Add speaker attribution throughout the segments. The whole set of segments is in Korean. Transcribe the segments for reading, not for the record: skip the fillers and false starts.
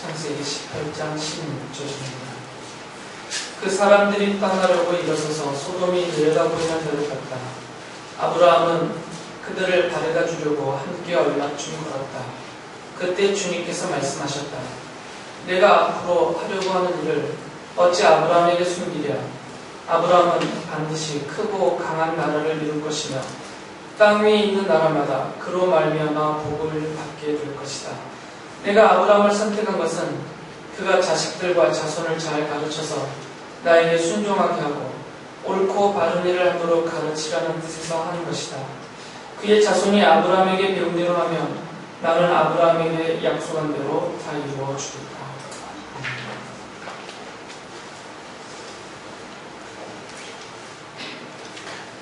Speaker 1: 창세기 18장 16절입니다. 그 사람들이 떠나려고 일어서서 소돔이 내려다보이는 데로 갔다. 아브라함은 그들을 바래다 주려고 함께 얼마쯤 걸었다. 그때 주님께서 말씀하셨다. 내가 앞으로 하려고 하는 일을 어찌 아브라함에게 숨기랴. 아브라함은 반드시 크고 강한 나라를 이룰 것이며 땅 위에 있는 나라마다 그로 말미암아 복을 받게 될 것이다. 내가 아브라함을 선택한 것은 그가 자식들과 자손을 잘 가르쳐서 나에게 순종하게 하고 옳고 바른 일을 하도록 가르치라는 뜻에서 하는 것이다. 그의 자손이 아브라함에게 배운 대로 하면 나는 아브라함에게 약속한 대로 다 이루어 주겠다.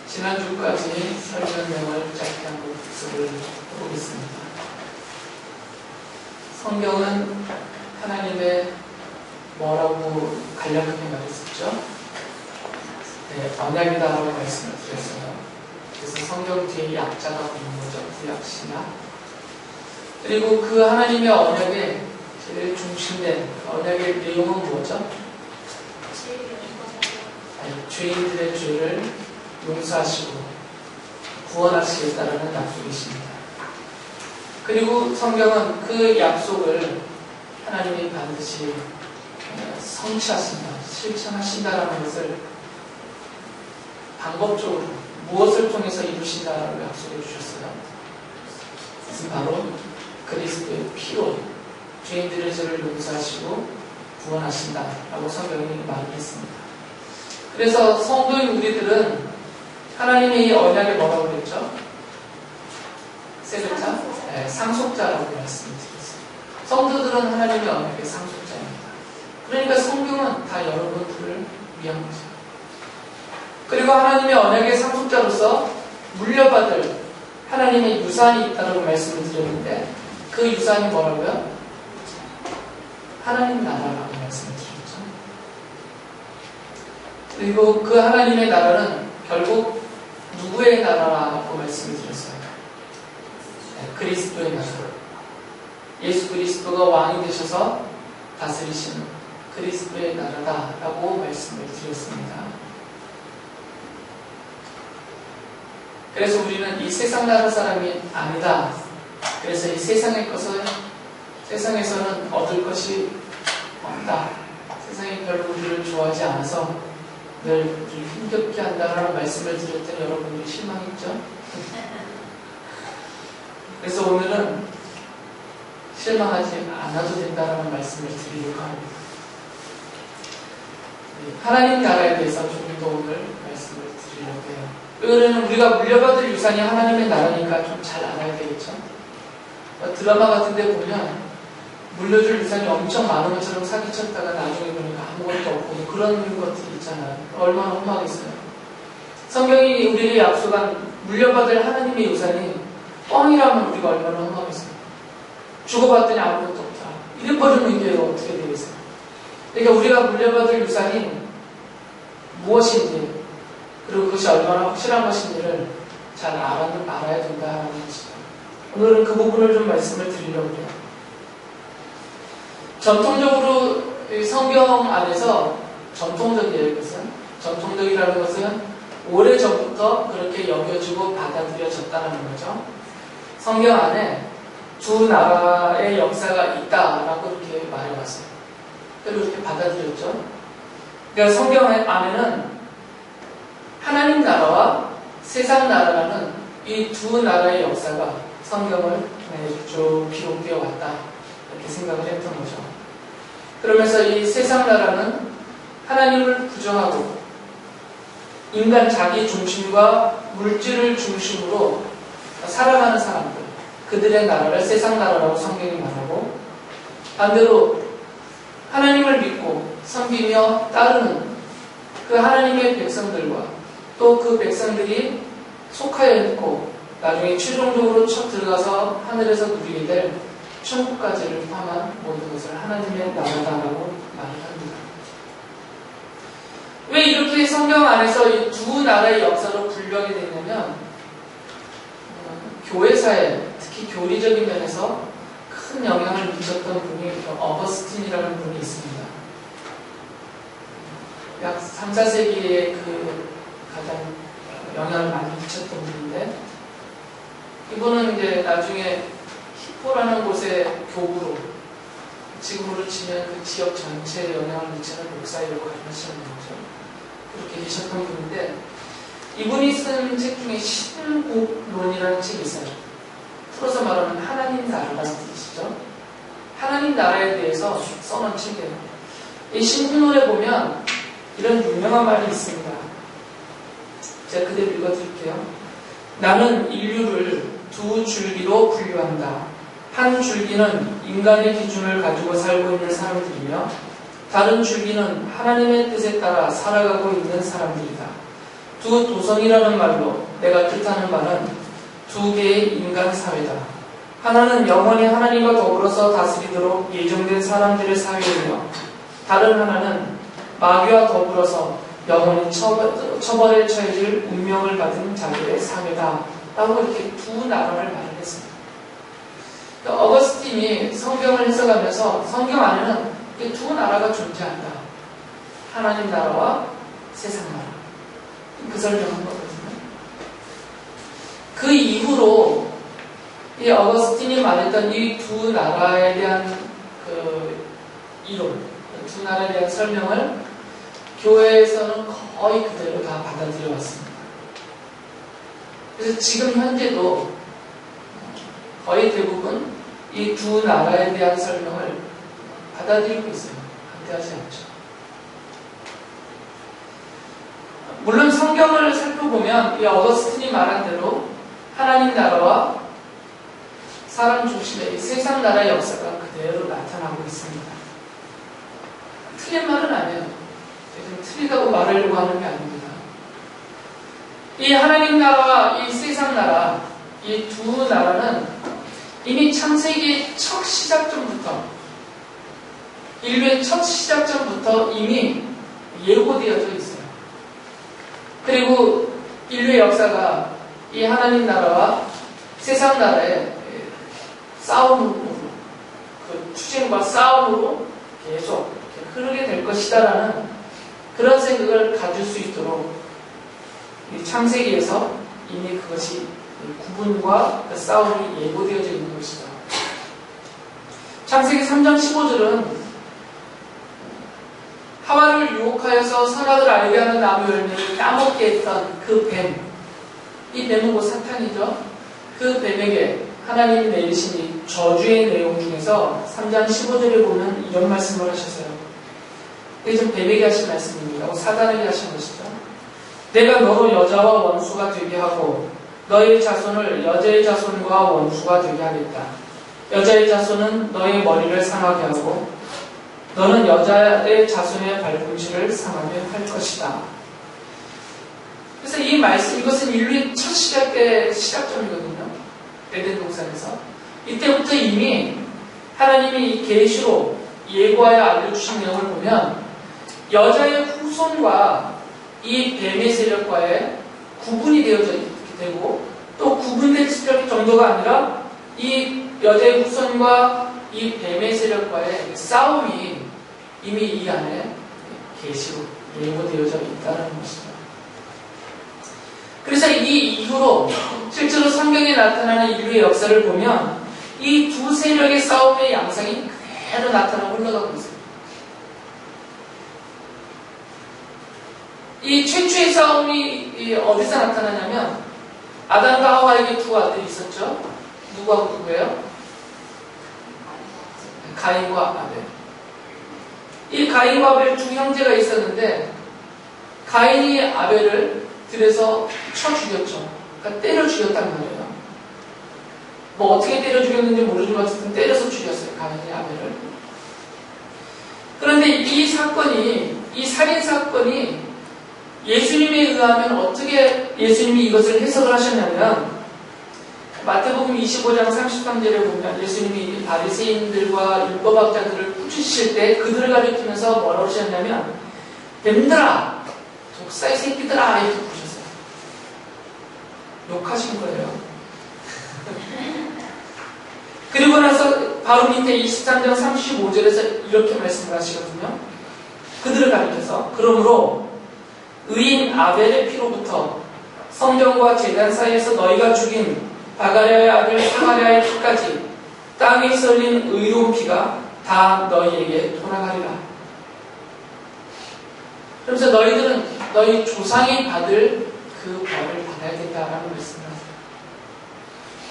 Speaker 1: 지난주까지 설명을 짧게 한번 복습을 해보겠습니다. 성경은 하나님의 뭐라고 간략하게 말했었죠? 네, 언약이다라고 말씀을 드렸어요. 그래서 성경 뒤에 약자가 있는 거죠. 구약신약. 그리고 그 하나님의 언약의 제일 중심된 언약의 내용은 뭐죠? 죄인들의 죄를 용서하시고 구원하시겠다라는 약속이십니다. 그리고 성경은 그 약속을 하나님이 반드시 성취하신다, 실천하신다라는 것을 방법적으로 무엇을 통해서 이루신다라고 약속해 주셨어요. 그것은 바로 그리스도의 피로 죄인들의 죄를 용서하시고 구원하신다라고 성경이 말했습니다. 그래서 성도인 우리들은 하나님의 이 언약에 뭐라고 그랬죠? 세 글자? 네, 상속자라고 말씀드렸어요. 성도들은 하나님의 언약의 상속자입니다. 그러니까 성경은 다 여러분들을 위한 거죠. 그리고 하나님의 언약의 상속자로서 물려받을 하나님의 유산이 있다고 말씀을 드렸는데 그 유산이 뭐라고요? 하나님 나라라고 말씀을 드렸죠. 그리고 그 하나님의 나라는 결국 누구의 나라라고 말씀을 드렸어요? 네, 그리스도의 나라. 예수 그리스도가 왕이 되셔서 다스리시는 그리스도의 나라다라고 말씀을 드렸습니다. 그래서 우리는 이 세상 나라 사람이 아니다. 그래서 이 세상의 것을 세상에서는 얻을 것이 없다. 세상이 별로 우리를 좋아하지 않아서 늘 우리를 힘겹게 한다라는 말씀을 드렸더니 여러분들이 실망했죠? 그래서 오늘은 실망하지 않아도 된다라는 말씀을 드리려고 합니다. 하나님 나라에 대해서 조금 더 오늘 말씀을 드리려고 해요. 왜냐하면 우리가 물려받을 유산이 하나님의 나라니까 좀 잘 알아야 되겠죠? 드라마 같은 데 보면 물려줄 유산이 엄청 많은 것처럼 사기쳤다가 나중에 보니까 아무것도 없고 그런 것들이 있잖아요. 얼마나 허무하겠어요. 성경이 우리에게 약속한 물려받을 하나님의 유산이 뻥이라면 우리가 얼마나 허무하겠어요. 주고받더니 아무것도 없다. 이래버리면 이게 어떻게 되겠어요? 그러니까 우리가 물려받을 유산이 무엇인지 그리고 그것이 얼마나 확실한 것인지를 잘 알아야 된다는 것이죠. 오늘은 그 부분을 좀 말씀을 드리려고 해요. 전통적으로 성경 안에서 전통적이에요. 이것은 전통적이라는 것은 오래전부터 그렇게 여겨지고 받아들여졌다는 거죠. 성경 안에 두 나라의 역사가 있다라고 이렇게 말해왔어요. 그리고 이렇게 받아들였죠. 그러니까 성경 안에는 하나님 나라와 세상 나라라는 이 두 나라의 역사가 성경을 쭉 기록되어 왔다. 이렇게 생각을 했던 거죠. 그러면서 이 세상 나라는 하나님을 부정하고 인간 자기 중심과 물질을 중심으로 살아가는 사람들, 그들의 나라를 세상 나라라고 성경이 말하고 반대로 하나님을 믿고 섬기며 따르는 그 하나님의 백성들과 또 그 백성들이 속하여 있고 나중에 최종적으로 첫 들어가서 하늘에서 누리게 될 천국까지를 포함한 모든 것을 하나님의 나라다라고 말을 합니다. 왜 이렇게 성경 안에서 이 두 나라의 역사로 분류하게 됐냐면 교회사에 특히 교리적인 면에서 큰 영향을 미쳤던 분이 어거스틴이라는 분이 있습니다. 약 3, 4세기에 가장 영향을 많이 미쳤던 분인데, 이분은 이제 나중에 히포라는 곳의 교구로, 지금으로 치면 그 지역 전체에 영향을 미치는 목사의 역할을 하시는 거죠. 그렇게 계셨던 분인데, 이분이 쓴 책 중에 신국론이라는 책이 있어요. 풀어서 말하면 하나님 나라라는 뜻이죠. 하나님 나라에 대해서 써놓은 책이에요. 이 신국론에 보면 이런 유명한 말이 있습니다. 제가 그대로 읽어드릴게요. 나는 인류를 두 줄기로 분류한다. 한 줄기는 인간의 기준을 가지고 살고 있는 사람들이며, 다른 줄기는 하나님의 뜻에 따라 살아가고 있는 사람들이다. 두 도성이라는 말로 내가 뜻하는 바는 두 개의 인간 사회다. 하나는 영원히 하나님과 더불어서 다스리도록 예정된 사람들의 사회이며, 다른 하나는 마귀와 더불어서 영원히 처벌에 처해질 운명을 받은 자들의 사회다. 라고 이렇게 두 나라를 말을 했습니다. 어거스틴이 성경을 해석하면서 성경 안에는 두 나라가 존재한다. 하나님 나라와 세상 나라. 그 설명한 거거든요. 그 이후로 이 어거스틴이 말했던 이 두 나라에 대한 이론, 두 나라에 대한 설명을 교회에서는 거의 그대로 다 받아들여 왔습니다. 그래서 지금 현재도 거의 대부분 이 두 나라에 대한 설명을 받아들이고 있어요. 반대하지 않죠. 물론 성경을 살펴보면 이 어거스틴이 말한 대로 하나님 나라와 사람 중심의 이 세상 나라의 역사가 그대로 나타나고 있습니다. 틀린 말은 아니에요. 지금 틀리다고 말하려고 하는 게 아닙니다. 이 하나님 나라와 이 세상 나라, 이 두 나라는 이미 창세기의 첫 시작점부터, 인류의 첫 시작점부터 이미 예고되어져 있어요. 그리고 인류의 역사가 이 하나님 나라와 세상 나라의 싸움으로, 투쟁과 싸움으로 계속 흐르게 될 것이다라는 그런 생각을 가질 수 있도록 이 창세기에서 이미 그것이 구분과 그 싸움이 예고되어져 있는 것이다. 창세기 3장 15절은 하와를 유혹하여서 선악을 알게 하는 나무 열매를 따먹게 했던 그 뱀, 이 뱀은 곧 사탄이죠. 그 뱀에게 하나님이 내리신 이 저주의 내용 중에서 3장 15절에 보면 이런 말씀을 하셨어요. 이게 좀 뱀에게 하신 말씀입니다. 사단에게 하신 것이죠. 내가 너로 여자와 원수가 되게 하고 너의 자손을 여자의 자손과 원수가 되게 하겠다. 여자의 자손은 너의 머리를 상하게 하고 너는 여자의 자손의 발꿈치를 상하게 할 것이다. 그래서 이 말씀, 이것은 인류의 첫 시작의 시작점이거든요. 에덴 동산에서. 이때부터 이미 하나님이 계시로 예고하여 알려주신 내용을 보면 여자의 후손과 이 뱀의 세력과의 구분이 되어져 있게 되고, 또 구분될 정도가 아니라 이 여자의 후손과 이 뱀의 세력과의 싸움이 이미 이 안에 계시로 예고되어져 있다는 것입니다. 그래서 이 이후로 실제로 성경에 나타나는 인류의 역사를 보면 이 두 세력의 싸움의 양상이 그대로 나타나고 흘러가고 있습니다. 이 최초의 싸움이 어디서 나타나냐면 아담과 하와에게 두 아들이 있었죠. 누구하고 누구예요? 가인과 아벨. 이 가인과 아벨 두 형제가 있었는데 가인이 아벨을 들여서 쳐 죽였죠. 그러니까 때려 죽였단 말이에요. 뭐 어떻게 때려 죽였는지 모르지만 어쨌든 때려서 죽였어요. 가인이 아벨을. 그런데 이 사건이, 이 살인 사건이 예수님에 의하면 어떻게 예수님이 이것을 해석을 하셨냐면 마태복음 25장 33절에 보면 예수님이 바리새인들과 율법학자들을 꾸짖으실 때 그들을 가리키면서 뭐라고 하셨냐면 뱀들아, 독사의 새끼들아 이렇게 부르셨어요. 욕하신 거예요. 그리고 나서 바로 밑에 23장 35절에서 이렇게 말씀을 하시거든요. 그들을 가리켜서 그러므로 의인 아벨의 피로부터 성전과 제단 사이에서 너희가 죽인 다가랴의 아들 사가랴의 피까지 땅에 썰린 의로운 피가 다 너희에게 돌아가리라. 그러면서 너희들은 너희 조상이 받을 그 벌을 받아야겠다라는 말씀을 하세요.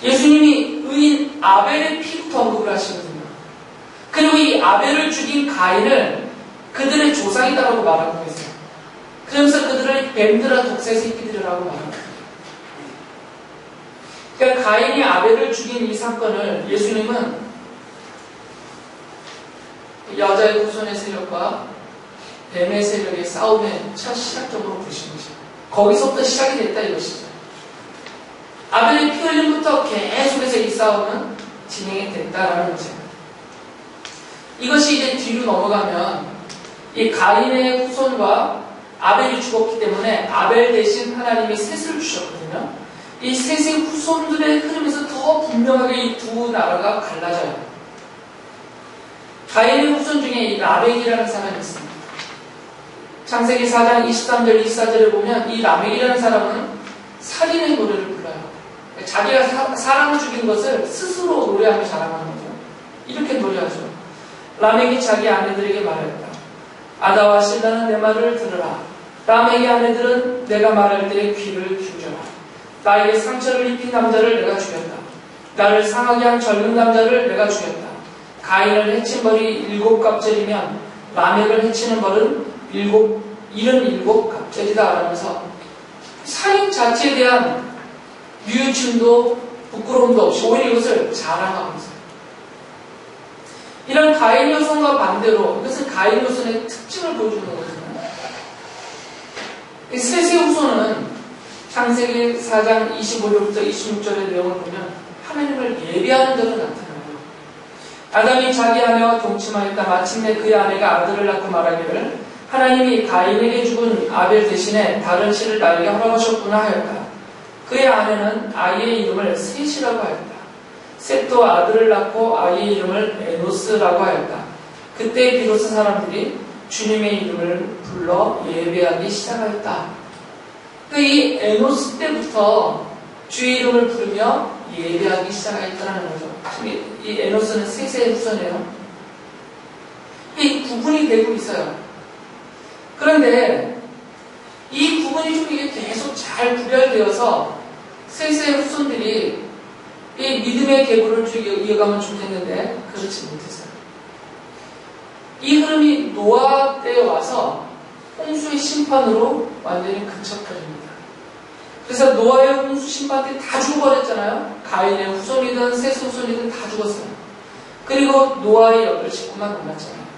Speaker 1: 예수님이 의인 아벨의 피부터 언급을 하시거든요. 그리고 이 아벨을 죽인 가인을 그들의 조상이다라고 말하고 계세요. 그러면서 그들을 뱀들아 독새 새끼들이라고 말합니다. 그러니까 가인이 아벨을 죽인 이 사건을 예수님은 여자의 후손의 세력과 뱀의 세력의 싸움의 첫 시작적으로 보신 것이죠. 거기서부터 시작이 됐다 이것이죠. 아벨의 피 흘림부터 계속해서 이 싸움은 진행이 됐다라는 거죠. 이것이 이제 뒤로 넘어가면 이 가인의 후손과 아벨이 죽었기 때문에 아벨 대신 하나님이 셋을 주셨거든요. 이 셋의 후손들의 흐름에서 더 분명하게 이 두 나라가 갈라져요. 가인의 후손 중에 이 라멕이라는 사람이 있습니다. 창세기 4장 23절 24절에 보면 이 라멕이라는 사람은 살인의 노래를 불러요. 자기가 사람을 죽인 것을 스스로 노래하며 자랑하는 거죠. 이렇게 노래하죠. 라멕이 자기 아내들에게 말했다. 아다와 실라는 내 말을 들으라. 라멕의 아내들은 내가 말할 때 귀를 기울여라. 나에게 상처를 입힌 남자를 내가 죽였다. 나를 상하게 한 젊은 남자를 내가 죽였다. 가인을 해친 벌이 7갑절이면 라멕을 해치는 벌은 77갑절이다 라면서 살인 자체에 대한 뉘우침도 부끄러움도 없이 오히려 이것을 자랑하고 있어요. 이런 가인 요선과 반대로 이것은 가인 요선의 특징을 보여주는 거거든요. 이 셋의 후손은 창세기 4장 25절부터 26절의 내용을 보면 하나님을 예배하는 대로 나타나요. 아담이 자기 아내와 동침하였다. 마침내 그의 아내가 아들을 낳고 말하기를 하나님이 가인에게 죽은 아벨 대신에 다른 씨를 나에게 허락하셨구나 하였다. 그의 아내는 아이의 이름을 셋이라고 하였다. 셋도 아들을 낳고 아이의 이름을 에노스라고 하였다. 그때 비로소 사람들이 주님의 이름을 불러 예배하기 시작하였다. 이 에노스 때부터 주의 이름을 부르며 예배하기 시작하였다는 거죠. 이 에노스는 셋의 후손이에요. 이 구분이 되고 있어요. 그런데 이 부분이 좀 이게 계속 잘 구별되어서 셋의 후손들이 이 믿음의 계보를 쭉 이어가면 좋겠는데 그렇지 못했어요. 이 흐름이 노아 때에 와서 홍수의 심판으로 완전히 그쳐버립니다. 그래서 노아의 홍수 심판 때 다 죽어버렸잖아요. 가인의 후손이든 셋의 후손이든 다 죽었어요. 그리고 노아의 8식구만 남았잖아요.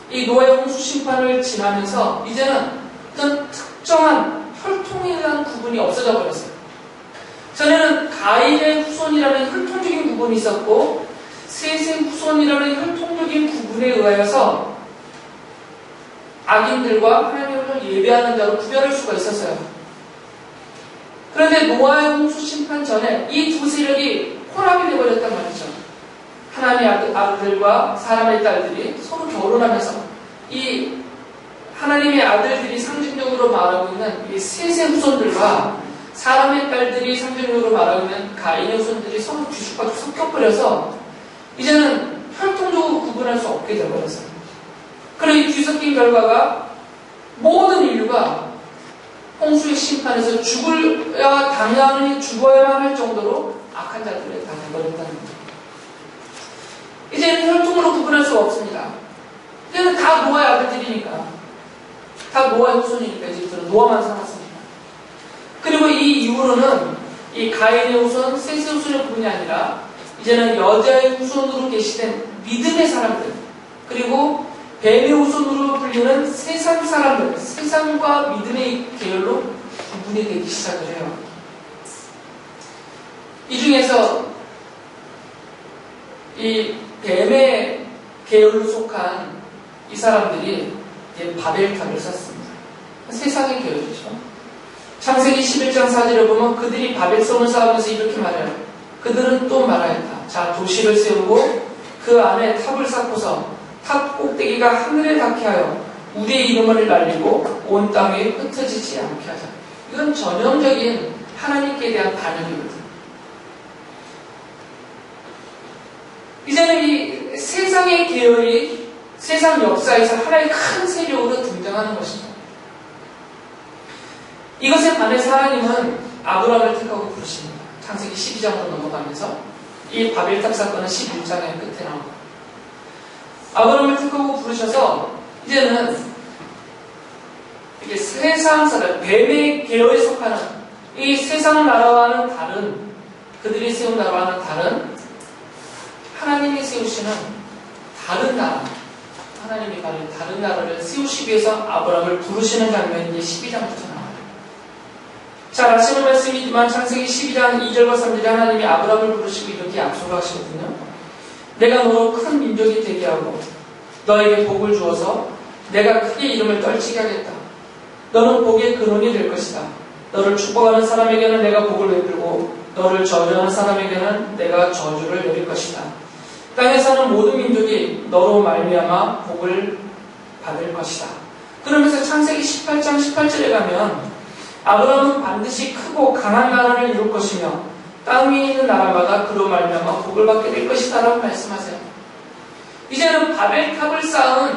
Speaker 1: 이 노아의 홍수 심판을 지나면서 이제는 어떤 특정한 혈통에 대한 구분이 없어져 버렸어요. 전에는 가인의 후손이라는 혈통적인 구분이 있었고 셋의 후손이라는 혈통적인 구분에 의하여서 악인들과 하나님을 예배하는 자로 구별할 수가 있었어요. 그런데 노아의 홍수 심판 전에 이 두 세력이 혼합이 되어버렸단 말이죠. 하나님의 아들과 사람의 딸들이 서로 결혼하면서 이 하나님의 아들들이 상징적으로 말하고 있는 이 셋의 후손들과 사람의 딸들이 상징적으로 말하고 있는 가인의 후손들이 서로 뒤죽박죽 섞여버려서 이제는 혈통적으로 구분할 수 없게 되어버렸어요. 그리고 이 뒤섞인 결과가 모든 인류가 홍수의 심판에서 죽어야만 할 정도로 악한 자들이 다 돼버렸다는 거죠. 이제는 혈통으로 구분할 수가 없습니다. 이제는 다 노아의 아들들이니까, 다 노아의 후손이니까 이제부터는 노아만 살았습니다. 그리고 이 이후로는 이 가인의 후손, 셋의 후손의 구분이 아니라 이제는 여자의 후손으로 계시된 믿음의 사람들, 그리고 뱀의 후손으로 불리는 세상 사람들, 세상과 믿음의 계열로 구분이 되기 시작을 해요. 이 중에서 이 뱀의 계열로 속한 이 사람들이 바벨탑을 쌓습니다. 세상의 계열이죠. 창세기 11장 4절에 보면 그들이 바벨성을 쌓으면서 이렇게 말해요. 그들은 또 말하였다. 자, 도시를 세우고 그 안에 탑을 쌓고서 탑 꼭대기가 하늘에 닿게 하여 우리의 이름을 날리고 온 땅에 흩어지지 않게 하자. 이건 전형적인 하나님께 대한 반역이거든요. 이제는 이 세상의 계열이 세상 역사에서 하나의 큰 세력으로 등장하는 것이죠. 이것에 반해서 하나님은 아브라함을 택하고 부르십니다. 창세기 12장으로 넘어가면서 이 바벨탑 사건은 11장의 끝에 나옵니다. 아브라함을 택하고 부르셔서 이제는 이게 세상 사람, 뱀의 계열에 속하는 이 세상 나라와는 다른, 그들이 세운 나라와는 다른 하나님이 세우시는 다른 나라, 하나님이 가진 다른 나라를 세우시기 위해서 아브라함을 부르시는 장면이 이제 12장부터 나와요. 잘 아시는 말씀이지만 창세기 12장 2절과 3절에 하나님이 아브라함을 부르시고 이렇게 약속을 하시거든요. 내가 너로 큰 민족이 되게 하고 너에게 복을 주어서 내가 크게 이름을 떨치게 하겠다. 너는 복의 근원이 될 것이다. 너를 축복하는 사람에게는 내가 복을 베풀고 너를 저주하는 사람에게는 내가 저주를 내릴 것이다. 땅에 사는 모든 민족이 너로 말미암아 복을 받을 것이다. 그러면서 창세기 18장 18절에 가면 아브라함은 반드시 크고 강한 나라를 이룰 것이며 땅 위에 있는 나라마다 그로 말미암아 복을 받게 될 것이다 라고 말씀하세요. 이제는 바벨탑을 쌓은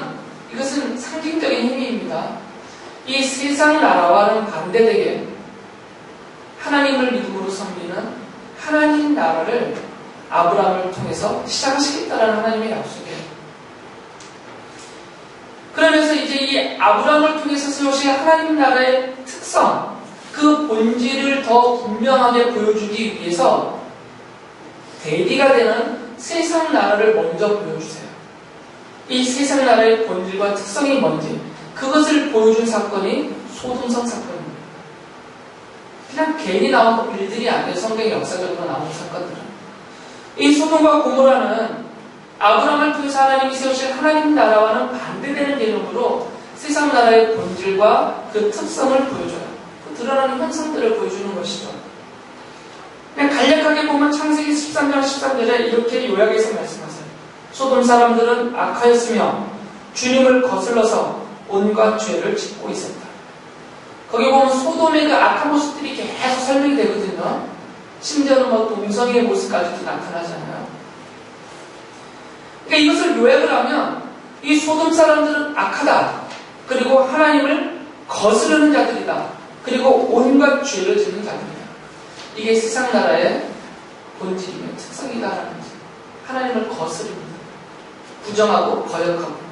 Speaker 1: 이것은 상징적인 행위입니다. 이 세상 나라와는 반대되게 하나님을 믿음으로 섬기는 하나님 나라를 아브라함을 통해서 시작하시겠다라는 하나님의 약속이에요. 그러면서 이제 이 아브라함을 통해서 세우신 하나님 나라의 특성, 그 본질을 더 분명하게 보여주기 위해서 대비가 되는 세상 나라를 먼저 보여주세요. 이 세상 나라의 본질과 특성이 뭔지 그것을 보여준 사건이 소돔성 사건입니다. 그냥 괜히 나온 일들이 아니에요. 성경의 역사적으로 나온 사건들은. 이 소돔과 고모라는 아브라함을 통해서 하나님이 세우신 하나님 나라와는 반대되는 개념으로 세상 나라의 본질과 그 특성을 보여줘요. 그 드러나는 현상들을 보여주는 것이죠. 그냥 간략하게 보면 창세기 13장 13절에 이렇게 요약해서 말씀하세요. 소돔 사람들은 악하였으며 주님을 거슬러서 온갖 죄를 짓고 있었다. 거기 보면 소돔의 그 악한 모습들이 계속 설명이 되거든요. 심지어는 뭐 동성애의 모습까지도 나타나잖아요. 그러니까 이것을 요약을 하면 이 소돔 사람들은 악하다. 그리고 하나님을 거스르는 자들이다. 그리고 온갖 죄를 짓는 자들이다. 이게 세상 나라의 본질이며 특성이다라는 거죠. 하나님을 거스릅니다. 부정하고 거역하고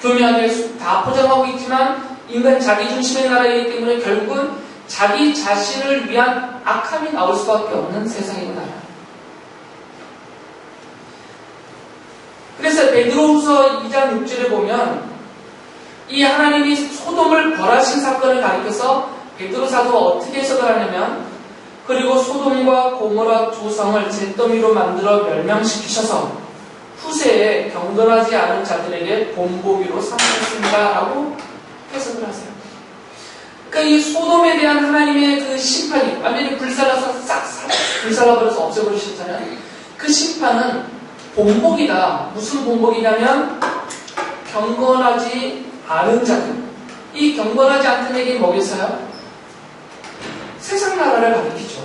Speaker 1: 교묘하게 다 포장하고 있지만 인간 자기 중심의 나라이기 때문에 결국은 자기 자신을 위한 악함이 나올 수밖에 없는 세상이구나. 그래서 베드로후서 2장 6절에 보면 이 하나님이 소돔을 벌하신 사건을 가리켜서 베드로 사도가 어떻게 해석을 하냐면 그리고 소돔과 고모라 두 성을 잿더미로 만들어 멸망시키셔서 후세에 경건하지 않은 자들에게 본보기로 삼으셨습니다 라고 해석을 하세요. 그러니까 이 소돔에 대한 하나님의 그 심판이 완전히 불살라서 싹 불살라버려서 없애버리셨잖아요. 그 심판은 본복이다. 무슨 본복이냐면 경건하지 않은 자들. 이 경건하지 않던 얘기는 뭐겠어요? 세상 나라를 가리키죠.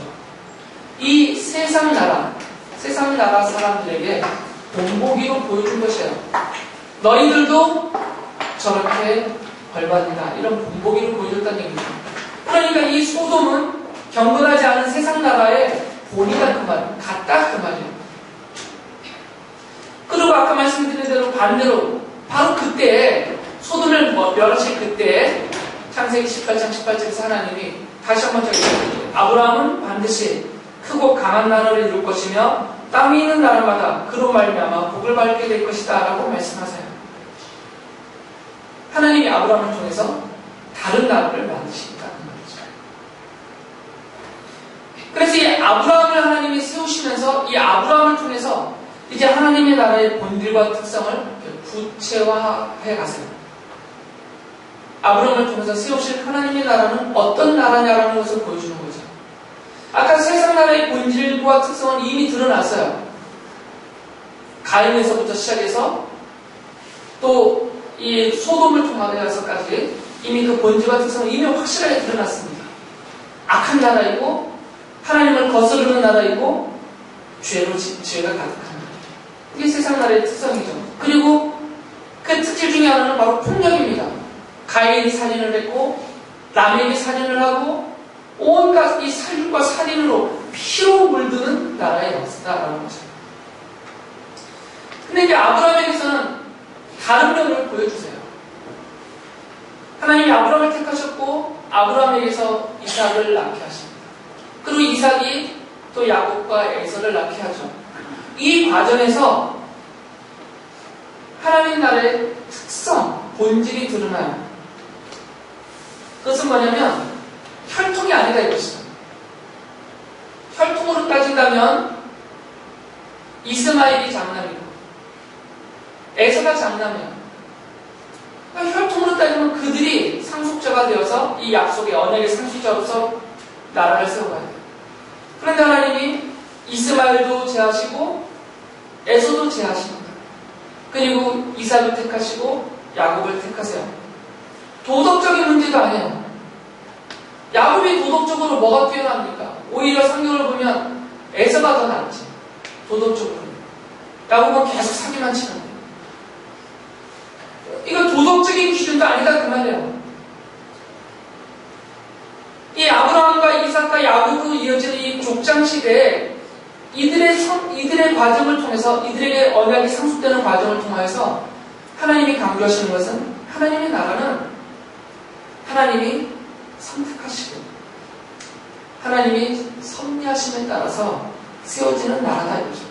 Speaker 1: 이 세상 나라 사람들에게 본보기로 보여준 것이에요. 너희들도 저렇게 벌받는다. 이런 본보기를 보여줬다는 얘기죠. 그러니까 이 소돔은 경건하지 않은 세상 나라의 본이다 그 말, 같다 그 말이에요. 그리고 아까 말씀드린 대로 반대로 바로 그때 소돔을 멸하실 그때 창세기 18장 18절에서 하나님이 다시 한번 저기 아브라함은 반드시 크고 강한 나라를 이룰 것이며 땅에 있는 나라마다 그로 말미암아 복을 받게 될 것이다 라고 말씀하세요. 하나님이 아브라함을 통해서 다른 나라를 만드시겠다는 말이죠. 그래서 이 아브라함을 하나님이 세우시면서 이 아브라함을 통해서 이제 하나님의 나라의 본질과 특성을 구체화해 가세요. 아브라함을 통해서 세우실 하나님의 나라는 어떤 나라냐라는 것을 보여주는 거죠. 아까 세상 나라의 본질과 특성은 이미 드러났어요. 가인에서부터 시작해서 또 이 소돔을 통하여서까지 이미 그 본질과 특성은 이미 확실하게 드러났습니다. 악한 나라이고 하나님을 거스르는 나라이고 죄가 가득한 나라. 이게 세상 나라의 특성이죠. 그리고 그 특질 중에 하나는 바로 폭력입니다. 가인이 살인을 했고 라멕이 살인을 하고 온갖 이 살인과 살인으로 피로 물드는 나라의 역사라는 거죠. 근데 이제 아브라함에게서는 다른 면을 보여주세요. 하나님이 아브라함을 택하셨고 아브라함에게서 이삭을 낳게 하십니다. 그리고 이삭이 또 야곱과 에서를 낳게 하죠. 이 과정에서 하나님 나라의 특성, 본질이 드러나요. 그것은 뭐냐면 혈통이 아니다 이것이죠. 혈통으로 따진다면 이스마엘이 장남이고 에서가 장남이에요. 그러니까 혈통으로 따지면 그들이 상속자가 되어서 이 약속의 언약의 상속자로서 나라를 세워가야 돼요. 그런데 하나님이 이스마엘도 제하시고 에서도 제하십니다. 그리고 이삭을 택하시고 야곱을 택하세요. 도덕적인 문제도 아니에요. 야곱이 도덕적으로 뭐가 뛰어납니까? 오히려 성경을 보면 에서가 더 낫지. 도덕적으로. 야곱은 계속 사기만 치는데. 이거 도덕적인 기준도 아니다 그 말이에요. 이 아브라함과 이삭과 야곱으로 이어지는 이 족장 시대에 이들의 과정을 통해서 이들에게 언약이 상속되는 과정을 통해서 하나님이 강조하시는 것은 하나님의 나라는 하나님이 선택하시고 하나님이 섭리하심에 따라서 세워지는 나라다 이거죠.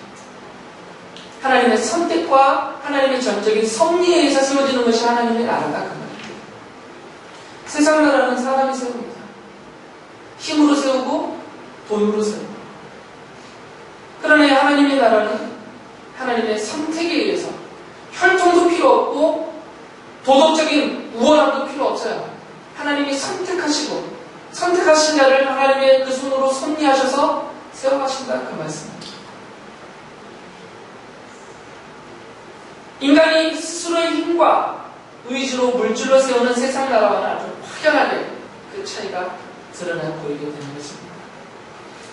Speaker 1: 하나님의 선택과 하나님의 전적인 섭리에 의해서 세워지는 것이 하나님의 나라다 그 말입니다. 세상 나라는 사람이 세웁니다. 힘으로 세우고 돈으로 세우고. 그러나 하나님의 나라는 하나님의 선택에 의해서 혈통도 필요 없고 도덕적인 우월함도 필요 없어요. 하나님이 선택하시고 선택하신 자를 하나님의 그 손으로 섭리하셔서 세워가신다 그 말씀입니다. 인간이 스스로의 힘과 의지로 물질로 세우는 세상 나라와는 아주 확연하게 그 차이가 드러나 보이게 되는 것입니다.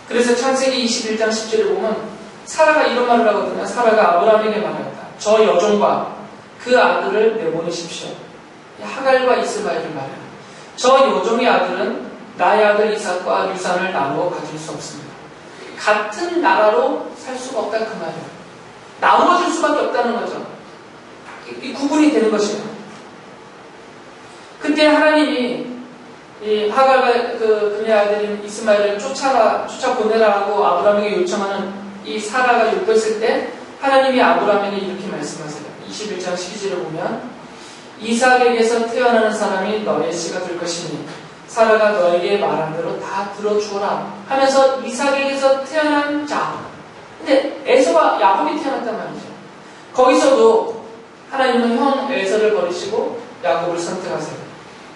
Speaker 1: 그래서 창세기 21장 10절에 보면 사라가 이런 말을 하거든요. 사라가 아브라함에게 말하였다. 저 여종과 그 아들을 내보내십시오. 하갈과 이스마엘을 말해요. 저 여종의 아들은 나의 아들 이삭과 유산을 나누어 가질 수 없습니다. 같은 나라로 살 수가 없다 그 말이에요. 나누어질 수밖에 없다는 거죠. 이 구분이 되는 것이에요. 그때 하나님이 이 하갈과 그의 아들인 이스마엘을 쫓아 보내라고 아브라함에게 요청하는 이 사라가 요구했을 때 하나님이 아브라함에게 이렇게 말씀하세요. 21장 12절을 보면 이삭에게서 태어나는 사람이 너의 씨가 될 것이니 사라가 너에게 말한 대로 다 들어주어라 하면서 이삭에게서 태어난 자. 근데 에서와 야곱이 태어났단 말이죠. 거기서도 하나님은 형 에서를 버리시고 야곱을 선택하세요.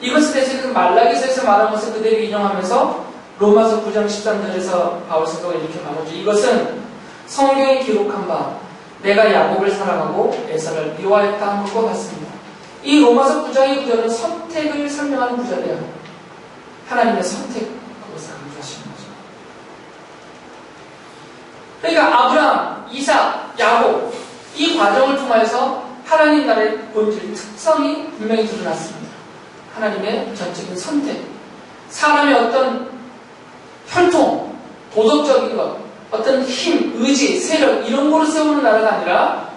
Speaker 1: 이것에 대해서 그 말라기서에서 말한 것을 그대로 인용하면서 로마서 9장 13절에서 바울 사도가 이렇게 말하죠. 이것은 성경이 기록한 바 내가 야곱을 사랑하고 에서를 미워했다 한 것과 같습니다. 이 로마서 9장의 구절은 선택을 설명하는 구절이에요. 하나님의 선택, 그것을 강조하시는 거죠. 그러니까 아브라함, 이삭, 야곱 이 과정을 통해서 하나님 나라의 본질, 특성이 분명히 드러났습니다. 하나님의 전적인 선택, 사람의 어떤 혈통, 도덕적인 것, 어떤 힘, 의지, 세력 이런 거로 세우는 나라가 아니라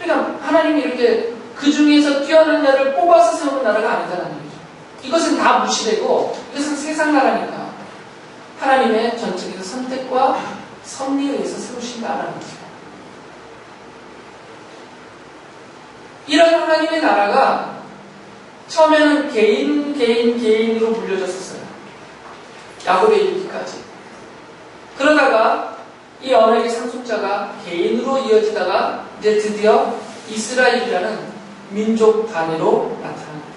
Speaker 1: 그러니까 하나님이 이렇게 그 중에서 뛰어난 자를 뽑아서 세우는 나라가 아니다라는 거죠. 이것은 다 무시되고 이것은 세상 나라니까 하나님의 전적인 선택과 섭리에 의해서 세우신다라는 거죠. 이런 하나님의 나라가 처음에는 개인으로 물려졌었어요. 야곱에 이르기까지. 그러다가 이 언약의 상속자가 개인으로 이어지다가 이제 드디어 이스라엘이라는 민족 단위로 나타납니다.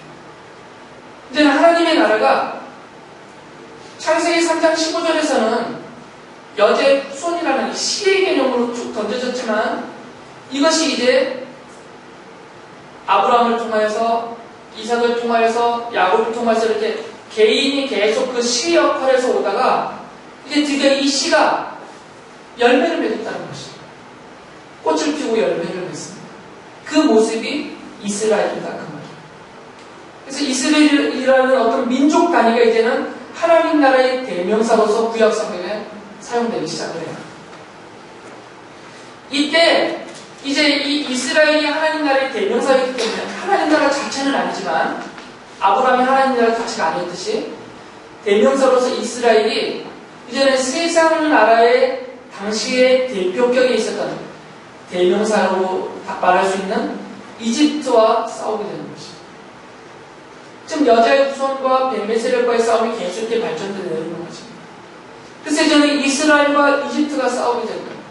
Speaker 1: 이제는 하나님의 나라가 창세기 3장 15절에서는 여제 후손이라는 시의 개념으로 쭉 던져졌지만 이것이 이제 아브라함을 통하여서, 이삭을 통하여서, 야곱을 통해서 이렇게 개인이 계속 그 씨 역할에서 오다가 이제 드디어 이 씨가 열매를 맺었다는 것이죠. 꽃을 피우고 열매를 맺습니다. 그 모습이 이스라엘이다 그 말이에요. 그래서 이스라엘이라는 어떤 민족 단위가 이제는 하나님 나라의 대명사로서 구약 성경에 사용되기 시작을 해요. 이때 이제 이 이스라엘이 하나님 나라의 대명사이기 때문에 하나님 나라 자체는 아니지만 아브라함이 하나님 나라 자체가 아니었듯이 대명사로서 이스라엘이 이제는 세상 나라의 당시의 대표격에 있었던 대명사로 말할 수 있는 이집트와 싸우게 되는 것이죠. 지금 여자의 후손과 뱀의 세력과의 싸움이 계속해 발전되는 것입니다. 그래서 이제는 이스라엘과 이집트가 싸우게 되는 거예요.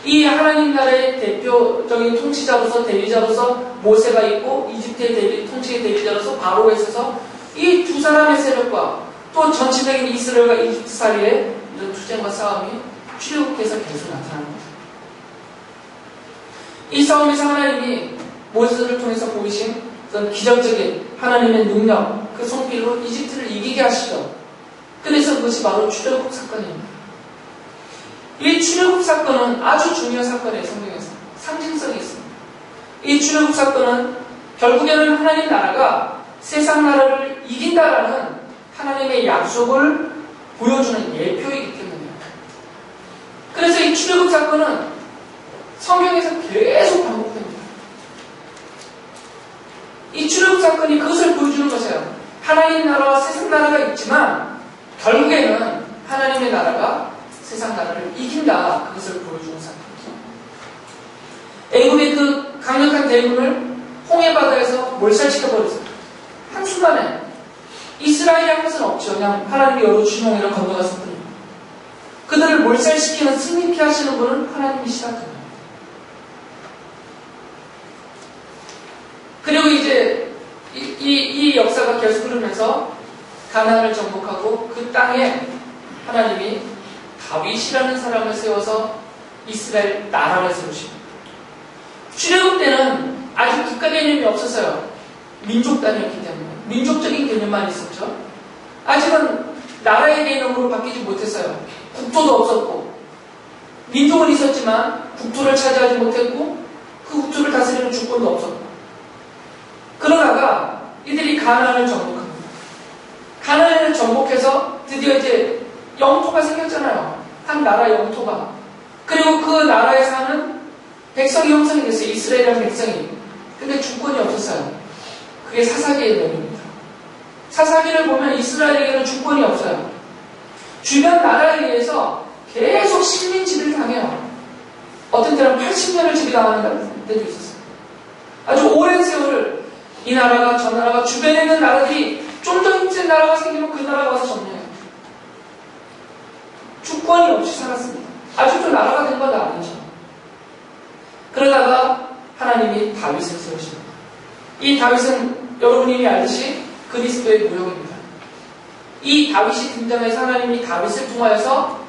Speaker 1: 이 하나님 나라의 대표적인 통치자로서 대리자로서 모세가 있고 이집트의 통치의 대리자로서 바로가 있어서 이 두 사람의 세력과 또 전체적인 이스라엘과 이집트 사이의 이런 투쟁과 싸움이 출애굽기에서 계속 나타나는 거죠. 이 싸움에서 하나님이 모세를 통해서 보이신 어떤 기적적인 하나님의 능력, 그 손길로 이집트를 이기게 하시죠. 그래서 그것이 바로 출애굽 사건입니다. 이 출애굽 사건은 아주 중요한 사건이에요. 성경에서 상징성이 있습니다. 이 출애굽 사건은 결국에는 하나님 나라가 세상 나라를 이긴다라는 하나님의 약속을 보여주는 예표이기 때문이에요. 그래서 이 출애굽 사건은 성경에서 계속 반복됩니다. 이 출애굽 사건이 그것을 보여주는 것이에요. 하나님 나라와 세상 나라가 있지만 결국에는 하나님의 나라가 세상 나라를 이긴다. 그것을 보여주는 사건이죠. 애굽의 그 강력한 대군을 홍해 바다에서 몰살시켜버렸어요. 한순간에 이스라엘이 한 것은 없죠. 그냥 하나님이 여러 주명으로 건너갔을 뿐입니다. 그들을 몰살시키는 승리 피하시는 분은 하나님이시다. 그리고 이제 이 역사가 계속 흐르면서 가나안을 정복하고 그 땅에 하나님이 다윗이라는 사람을 세워서 이스라엘 나라를 세우십니다. 출애굽 때는 아직 국가 개념이 없었어요. 민족 단위였기 때문에 민족적인 개념만 있었죠. 아직은 나라의 개념으로 바뀌지 못했어요. 국토도 없었고 민족은 있었지만 국토를 차지하지 못했고 그 국토를 다스리는 주권도 없었고 그러다가 이들이 가나안을 정복합니다. 가나안을 정복해서 드디어 이제 영토가 생겼잖아요. 한 나라 영토가. 그리고 그 나라에 사는 백성이 형성이 됐어요. 이스라엘이라는 백성이. 근데 주권이 없었어요. 그게 사사기의 내용입니다. 사사기를 보면 이스라엘에게는 주권이 없어요. 주변 나라에 의해서 계속 식민 지배를 당해요. 어떤 때는 80년을 지배당하는 때도 있었어요. 아주 오랜 세월을 이 나라가 저 나라가 주변에 있는 나라들이 좀 더 힘센 나라가 생기면 그 나라가 와서 점령해요. 주권이 없이 살았습니다. 아직도 나라가 된 건 아니죠. 그러다가 하나님이 다윗을 세우십니다. 이 다윗은 여러분이 이미 알듯이 그리스도의 모형입니다. 이 다윗이 등장해서 하나님이 다윗을 통하여서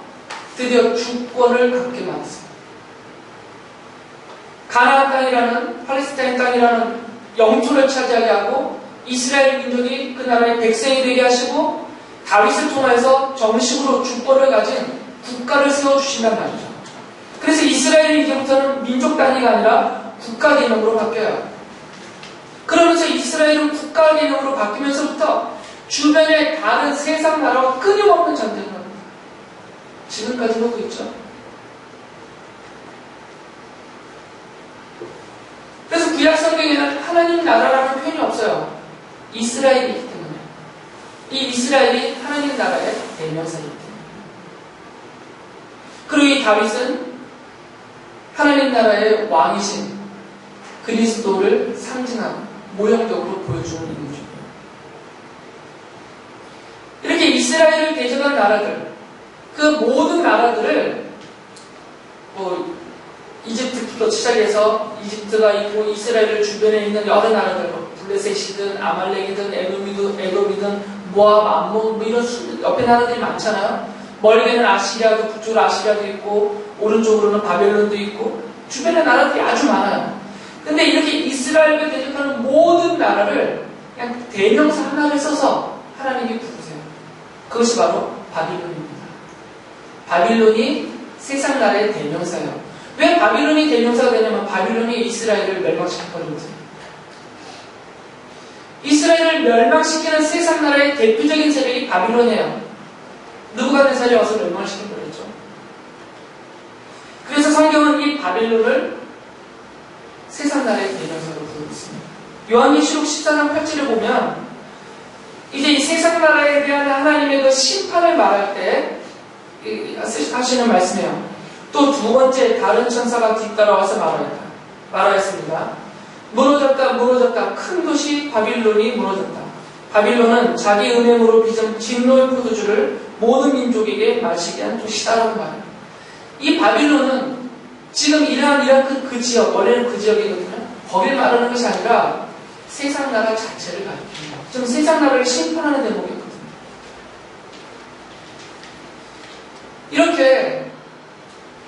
Speaker 1: 드디어 주권을 갖게 만들었습니다. 가나안 땅이라는 팔레스타인 땅이라는 영토를 차지하게 하고 이스라엘 민족이 그 나라의 백성이 되게 하시고 다윗을 통해서 정식으로 주권을 가진 국가를 세워주신단 말이죠. 그래서 이스라엘이 이제부터는 민족 단위가 아니라 국가 개념으로 바뀌어요. 그러면서 이스라엘은 국가 개념으로 바뀌면서부터 주변의 다른 세상 나라와 끊임없는 전쟁을 합니다. 지금까지 하고 있죠. 그래서 구약 성경에는 하나님 나라라는 표현이 없어요. 이스라엘이기 때문에. 이 이스라엘이 하나님 나라의 대명사이기 때문에. 그리고 이 다윗은 하나님 나라의 왕이신 그리스도를 상징하는 모형적으로 보여주는 인물입니다. 이렇게 이스라엘을 대적한 나라들, 그 모든 나라들을 이집트부터 시작해서 이집트가 있고 이스라엘 주변에 있는 여러 나라들, 블레셋이든 아말렉이든 에돔이든 모압, 암몬 이런 옆에 나라들이 많잖아요. 멀게는 아시리아도, 북쪽으로 아시리아도 있고 오른쪽으로는 바벨론도 있고 주변에 나라들이 아주 많아요. 근데 이렇게 이스라엘과 대적하는 모든 나라를 그냥 대명사 하나를 써서 하나님이 부르세요. 그것이 바로 바빌론입니다. 바빌론이 세상 나라의 대명사예요. 왜 바빌론이 대명사가 되냐면 바빌론이 이스라엘을 멸망시켰거든요. 이스라엘을 멸망시키는 세상 나라의 대표적인 세력이 바빌론이에요. 느부갓네살이 와서 멸망시켜버렸죠. 그래서 성경은 이 바빌론을 세상 나라의 대명사로 부르고 있습니다. 요한계시록 14장 8절을 보면 이제 이 세상 나라에 대한 하나님의 그 심판을 말할 때 하시는 말씀이에요. 또 두 번째 다른 천사가 뒤따라와서 말하였습니다. 무너졌다. 큰 도시 바빌론이 무너졌다. 바빌론은 자기 은행으로 빚은 진노의 포도주를 모든 민족에게 마시게 한 도시다라고 말해요. 이 바빌론은 지금 이란 그 지역, 원래는 그 지역이거든요. 거길 말하는 것이 아니라 세상 나라 자체를 가리킵니다. 좀 세상 나라를 심판하는 대목이거든요. 이렇게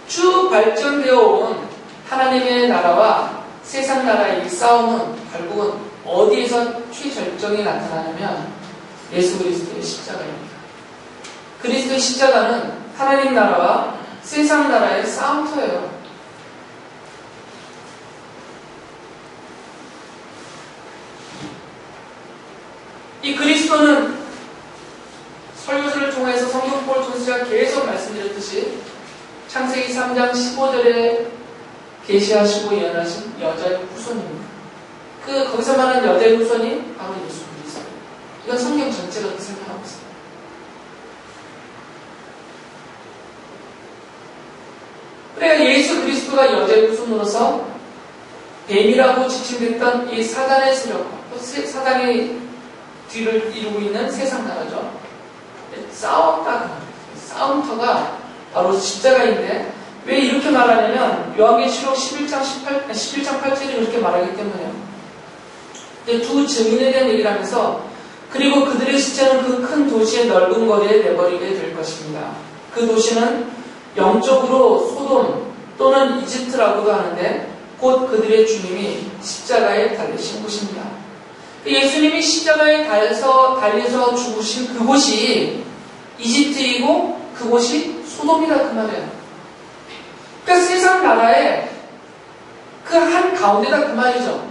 Speaker 1: 쭉 발전되어 온 하나님의 나라와 세상 나라의 이 싸움은 결국은 어디에서 최절정이 나타나냐면 예수 그리스도의 십자가입니다. 그리스도의 십자가는 하나님 나라와 세상 나라의 싸움터예요. 이 그리스도는 설교서를 통해서 성경 포를 통해서 제가 계속 말씀드렸듯이 창세기 3장 15절에 계시하시고 예언하신 여자의 후손입니다. 거기서 말하는 여자의 후손이 바로 예수 그리스도. 이건 성경 전체가 그렇게 설명하고 있습니다. 그러니까 예수 그리스도가 여자의 후손으로서 뱀이라고 지칭됐던 이 사단의 세력과 또 사단의 뒤를 이루고 있는 세상 나라죠. 싸웠다 그 말이에요. 싸움터가 바로 십자가인데 왜 이렇게 말하냐면 요한계시록 11장 8절이 그렇게 말하기 때문에요. 두 증인에 대한 얘기를 하면서 그리고 그들의 시체는 그 큰 도시의 넓은 거리에 내버리게 될 것입니다. 그 도시는 영적으로 소돔 또는 이집트라고도 하는데 곧 그들의 주님이 십자가에 달리신 곳입니다. 예수님이 십자가에 달려서 죽으신 그곳이 이집트이고 그곳이 소돔이다 그 말이에요. 그러니까 세상 나라의 그 한 가운데다 그 말이죠.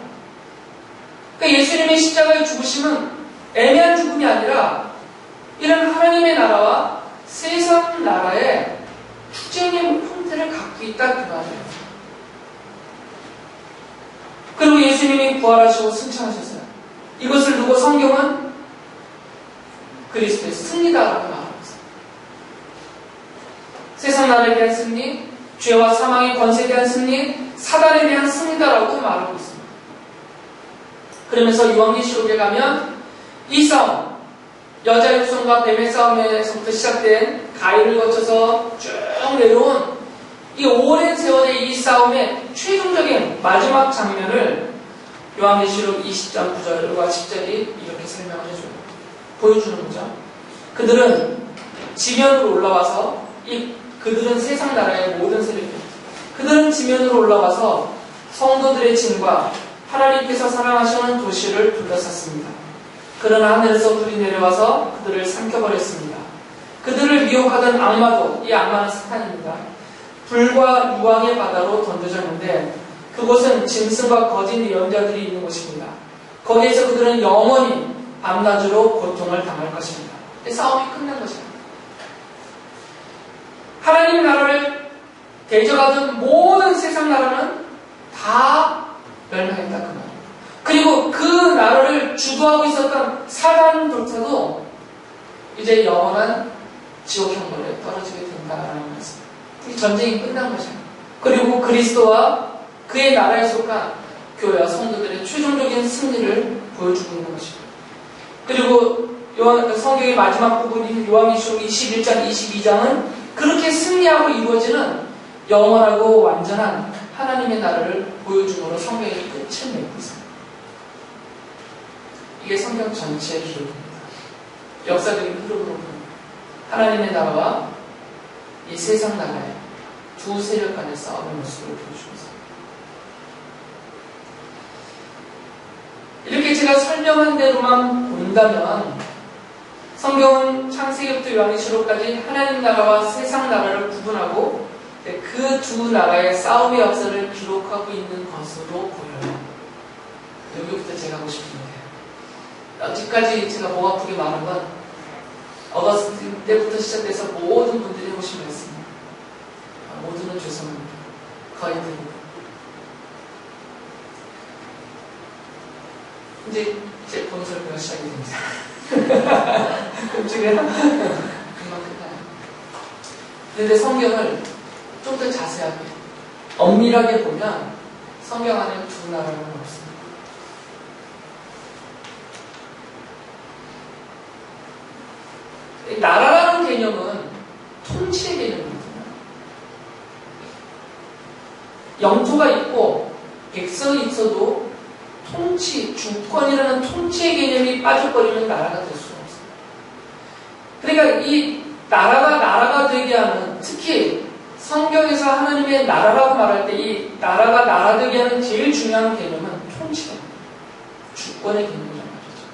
Speaker 1: 그러니까 예수님의 십자가에 죽으심은 애매한 죽음이 아니라 이런 하나님의 나라와 세상 나라의 투쟁의 형태를 갖고 있다 그 말이에요. 그리고 예수님이 부활하시고 승천하셨어요. 이것을 두고 성경은 그리스도의 승리다라고 말합니다. 세상 나라에 대한 승리, 죄와 사망의 권세에 대한 승리, 사단에 대한 승리다라고 말하고 있습니다. 그러면서 요한계시록에 가면 이 싸움, 여자의 후손과 뱀의 싸움에서부터 시작된 가인을 거쳐서 쭉 내려온 이 오랜 세월의 이 싸움의 최종적인 마지막 장면을 요한계시록 20장 9절과 10절이 이렇게 설명을 해줘요. 보여주는 거죠. 그들은 지면으로 올라와서 그들은 세상 나라의 모든 세력입니다. 그들은 지면으로 올라와서 성도들의 짐과 하나님께서 사랑하시는 도시를 둘러쌌습니다. 그러나 하늘에서 불이 내려와서 그들을 삼켜버렸습니다. 그들을 미혹하던 악마도, 이 악마는 사탄입니다. 불과 유황의 바다로 던져졌는데 그곳은 짐승과 거짓 예언자들이 있는 곳입니다. 거기에서 그들은 영원히 밤낮으로 고통을 당할 것입니다. 싸움이 끝난 것입니다. 하나님 나라를 대적하던 모든 세상 나라는 다 멸망했다 그 말이에요. 그리고 그 나라를 주도하고 있었던 사단조차도 이제 영원한 지옥 형벌에 떨어지게 된다라는 말씀. 이 전쟁이 끝난 것이에요. 그리고 그리스도와 그의 나라에 속한 교회와 성도들의 최종적인 승리를 보여주고 있는 것입니다. 그리고 성경의 마지막 부분인 요한계시록 21장, 22장은 그렇게 승리하고 이루어지는 영원하고 완전한 하나님의 나라를 보여줌으로 성경의 끝을 맺고 있습니다. 이게 성경 전체의 기록입니다. 역사적인 흐름으로 봅니다. 하나님의 나라와 이 세상 나라의 두 세력 간의 싸움의 모습을 보여주고 있습니다. 제가 설명한 대로만 본다면 성경은 창세기부터 요한계시록까지 하나님 나라와 세상 나라를 구분하고 그 두 나라의 싸움의 역사를 기록하고 있는 것으로 보여요. 여기부터 제가 하고 싶은데 여기까지 제가 목 아프게 말한 건 어거스틴 때부터 시작돼서 모든 분들이 해보신 말씀입니다. 모두는 죄송합니다. 거의 대부분. 이제 제 본 설교가 시작이 됩니다. 금방 끝나요. 그런데 성경을 좀 더 자세하게, 엄밀하게 보면 성경 안에 두 나라는 없습니다. 나라라는 개념은 통치의 개념이거든요. 영토가 있고 백성이 있어도 통치, 주권이라는 통치의 개념이 빠져버리면 나라가 될 수가 없어요. 그러니까 이 나라가 되게 하는, 특히 성경에서 하나님의 나라라고 말할 때 이 나라가 나라 되게 하는 제일 중요한 개념은 통치다. 주권의 개념이란 말이죠.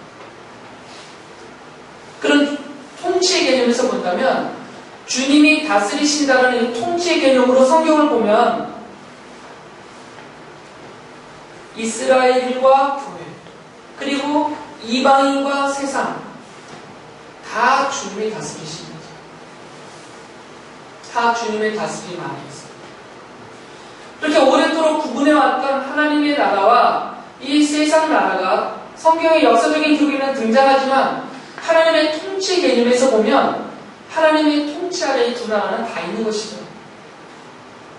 Speaker 1: 그런 통치의 개념에서 본다면 주님이 다스리신다는 이 통치의 개념으로 성경을 보면 이스라엘과 교회 그리고 이방인과 세상 다 주님이 다스리십니다. 다 주님의 다스림 안에 있어요. 그렇게 오랫도록 구분해왔던 하나님의 나라와 이 세상 나라가 성경의 역사적인 기록에는 등장하지만 하나님의 통치 개념에서 보면 하나님의 통치 아래 이 두 나라는 다 있는 것이죠.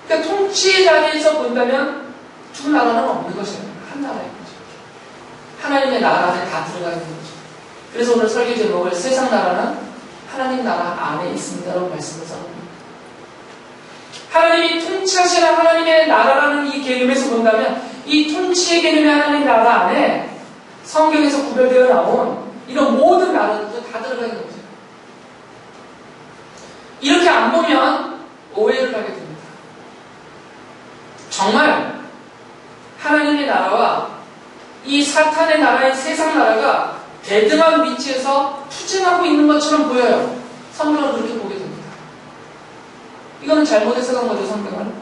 Speaker 1: 그러니까 통치의 자리에서 본다면 두 나라는 없는 것이에요. 한 나라인 거죠. 하나님의 나라 안에 다 들어가 있는 거죠. 그래서 오늘 설교 제목을 세상 나라는 하나님 나라 안에 있습니다라고 말씀을 써놓습니다. 하나님이 통치하시는 하나님의 나라라는 이 개념에서 본다면 이 통치의 개념의 하나님 나라 안에 성경에서 구별되어 나온 이런 모든 나라들도 다 들어가 있는 거죠. 이렇게 안 보면 오해를 하게 됩니다. 정말 하나님의 나라와 이 사탄의 나라인 세상 나라가 대등한 위치에서 투쟁하고 있는 것처럼 보여요. 성경은 그렇게 보게 됩니다. 이거는 잘못 해석한 거죠, 성경은.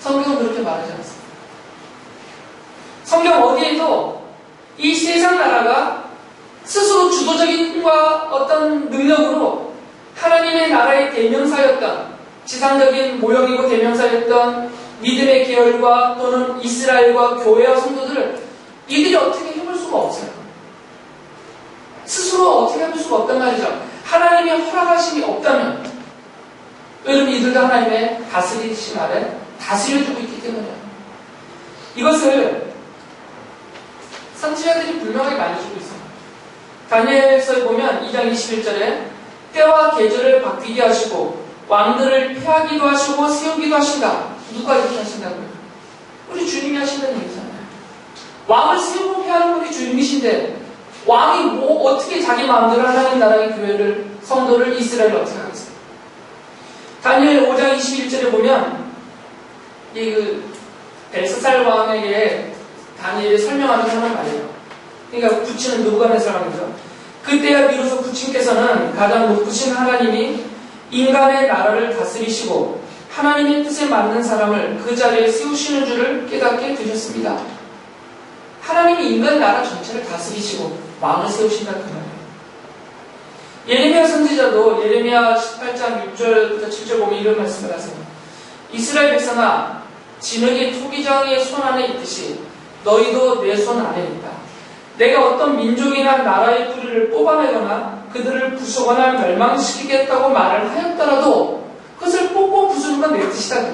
Speaker 1: 성경은 그렇게 말하지 않습니다. 성경 어디에도 이 세상 나라가 스스로 주도적인 힘과 어떤 능력으로 하나님의 나라의 대명사였던, 지상적인 모형이고 대명사였던 믿음의 계열과 또는 이스라엘과 교회와 성도들을 이들이 어떻게 해볼 수가 없어요. 스스로 어떻게 해볼 수가 없단 말이죠. 하나님의 허락하심이 없다면 왜냐면 이들도 하나님의 다스리심 아래 다스려주고 있기 때문이에요. 이것을 선지자들이 분명하게 말해주고 있어요. 다니엘서에 보면 2장 21절에 때와 계절을 바뀌게 하시고 왕들을 폐하기도 하시고 세우기도 하신다. 누가 이렇게 하신다고요? 우리 주님이 하신다는 얘기잖아요. 왕을 세우고 폐하는 분이 주님이신데 왕이 어떻게 자기 마음대로 하나님 나라의 교회를, 성도를, 이스라엘을 어떻게 하겠어요? 다니엘 5장 21절에 보면 벨사살 왕에게 다니엘이 설명하는 하는 말이에요. 그러니까 부친은 느부갓네살왕이죠. 그때야 비로소 부친께서는 가장 높으신 하나님이 인간의 나라를 다스리시고 하나님의 뜻에 맞는 사람을 그 자리에 세우시는 줄을 깨닫게 되셨습니다. 하나님이 인간 나라 전체를 다스리시고 왕을 세우신다 그 말이에요. 예레미야 선지자도 예레미야 18장 6절부터 7절 보면 이런 말씀을 하세요. 이스라엘 백성아, 진흙이 토기장의 손 안에 있듯이 너희도 내 손 안에 있다. 내가 어떤 민족이나 나라의 뿌리를 뽑아내거나 그들을 부수거나 멸망시키겠다고 말을 하였더라도 그것을 뽑고 부수는 건 내 뜻이다.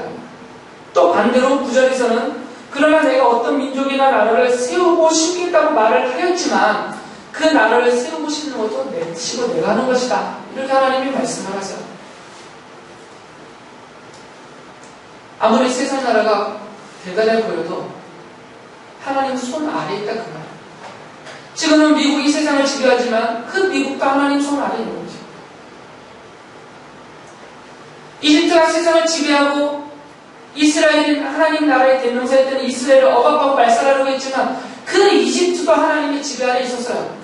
Speaker 1: 또 반대로 9절에서는 그러나 내가 어떤 민족이나 나라를 세우고 심겠다고 말을 하였지만 그 나라를 세우고 심는 것도 내 뜻이고 내가 하는 것이다. 이렇게 하나님이 말씀을 하세요. 아무리 세상 나라가 대단해 보여도 하나님 손 아래에 있다 그 말이에요. 지금은 미국이 세상을 지배하지만 그 미국도 하나님 손 아래에 있는 거죠. 이집트가 세상을 지배하고 이스라엘은 하나님 나라의 대명사였던 이스라엘을 억압하고 말살하려고 했지만 그 이집트도 하나님의 지배 아래 있었어요.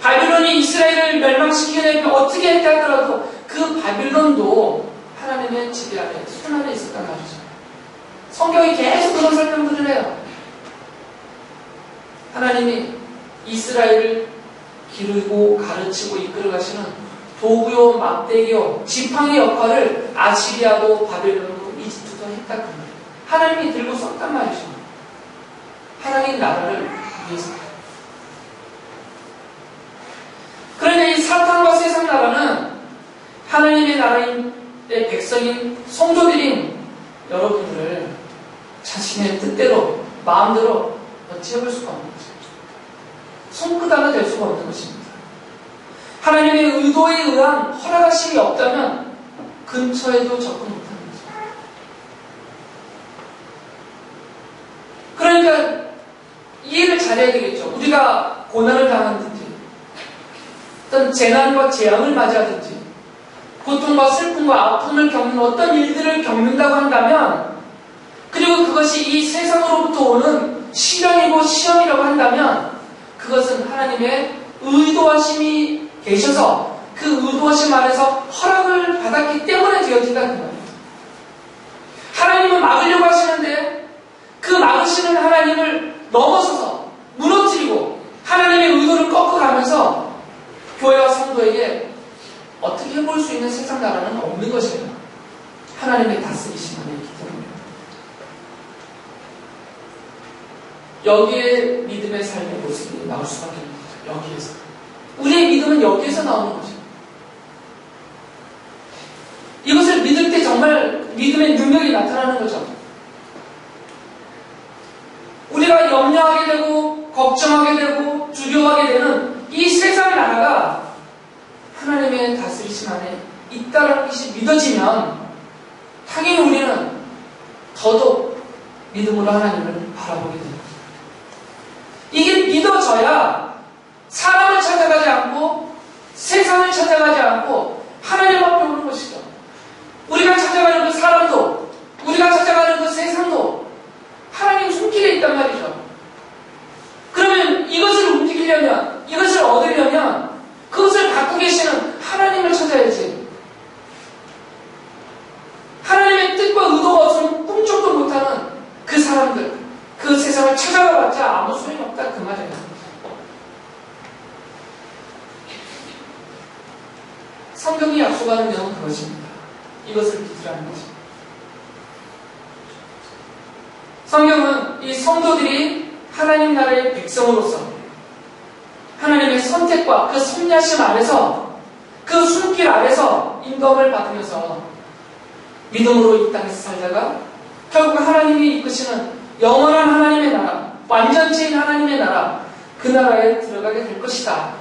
Speaker 1: 바빌론이 이스라엘을 멸망시키려면 어떻게 했다 하더라도 그 바빌론도 하나님의 지배 아래, 손 아래 있었단 말이죠. 성경이 계속 그런 설명들을 해요. 하나님이 이스라엘을 기르고 가르치고 이끌어 가시는 도구요, 막대기요, 지팡이 역할을 아시리아도 바벨론도 이집트도 했다 그 말이에요. 하나님이 들고 썼단 말이죠. 하나님 나라를 위해서. 그러니까 이 사탄과 세상 나라는 하나님의 나라의 백성인 성도들인 여러분들을 자신의 뜻대로 마음대로 어찌해볼 수가 없는 거죠. 손끝 하나 될 수가 없는 것입니다. 하나님의 의도에 의한 허락하심이 없다면 근처에도 접근 못하는 거죠. 그러니까 이해를 잘해야 되겠죠. 우리가 고난을 당하든지 어떤 재난과 재앙을 맞이하든지 고통과 슬픔과 아픔을 겪는 어떤 일들을 겪는다고 한다면 그리고 그것이 이 세상으로부터 오는 시련이고 시험이라고 한다면 그것은 하나님의 의도하심이 계셔서 그 의도하심 안에서 허락을 받았기 때문에 되어진다는 거예요. 하나님은 막으려고 하시는데 그 막으시는 하나님을 넘어서서 무너뜨리고 하나님의 의도를 꺾어가면서 교회와 성도에게 어떻게 해볼 수 있는 세상 나라는 없는 것이에요. 하나님의 다스리심 안에 있기 때문에. 여기에 믿음의 삶의 모습이 나올 수밖에 없는 거죠. 여기에서. 우리의 믿음은 여기에서 나오는 거죠. 이것을 믿을 때 정말 믿음의 능력이 나타나는 거죠. 우리가 염려하게 되고 걱정하게 되고 두려워하게 되는 이 세상 나라가 하나님의 다스리심 안에 있다는 것이 믿어지면 당연히 우리는 더더욱 믿음으로 하나님을 바라보게 됩니다. 이게 믿어져야 사람을 찾아가지 않고 세상을 찾아가지 않고 하나님 앞에 오는 것이죠. 우리가 찾아가는 그 사람도 우리가 찾아가는 그 세상도 하나님 손길에 있단 말이죠. 그러면 이것을 움직이려면 이것을 얻으려면 그것을 갖고 계시는 하나님을 찾아야지. 하나님의 뜻과 의도가 없으면 꿈쩍도 못하는 그 사람들, 그 세상을 찾아가봤자 아무 소용이 없다 그 말이에요. 성경이 약속하는 내용은 그것입니다. 이것을 믿으라는 것입니다. 성경은 이 성도들이 하나님 나라의 백성으로서 하나님의 선택과 그 섭리하심 아래서 그 손길 아래서 인도함을 받으면서 믿음으로 이 땅에서 살다가 결국 하나님이 이끄시는 영원한 하나님의 나라, 완전체인 하나님의 나라, 그 나라에 들어가게 될 것이다.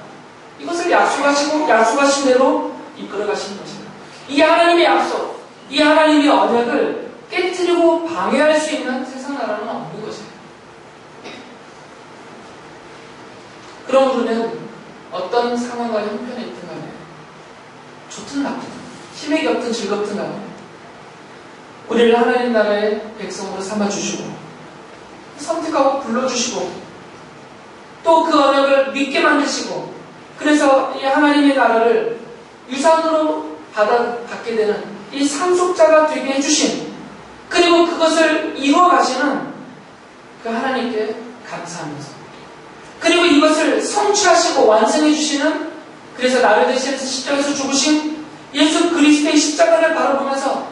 Speaker 1: 이것을 약속하신 대로 이끌어 가시는 것입니다. 이 하나님의 약속, 이 하나님의 언약을 깨뜨리고 방해할 수 있는 세상 나라는 없는 것이에요. 그럼 우리는 어떤 상황과 형편에 있든 간에 좋든 나쁘든 힘이 겹든 즐겁든 간에 우리를 하나님 나라의 백성으로 삼아주시고 선택하고 불러주시고 또 그 언약을 믿게 만드시고 그래서 이 하나님의 나라를 유산으로 받게 되는 이 상속자가 되게 해주신 그리고 그것을 이루어 가시는 그 하나님께 감사하면서 그리고 이것을 성취하시고 완성해 주시는 그래서 나를 대신해서 십자가에서 죽으신 예수 그리스도의 십자가를 바라보면서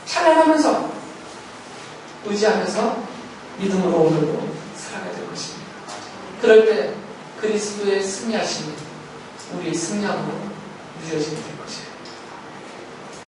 Speaker 1: 찬양하면서 의지하면서 믿음으로 오늘도 살아가야 될 것입니다. 그럴 때 그리스도의 승리하심이 우리의 승리함으로 누려지게 될 것이에요.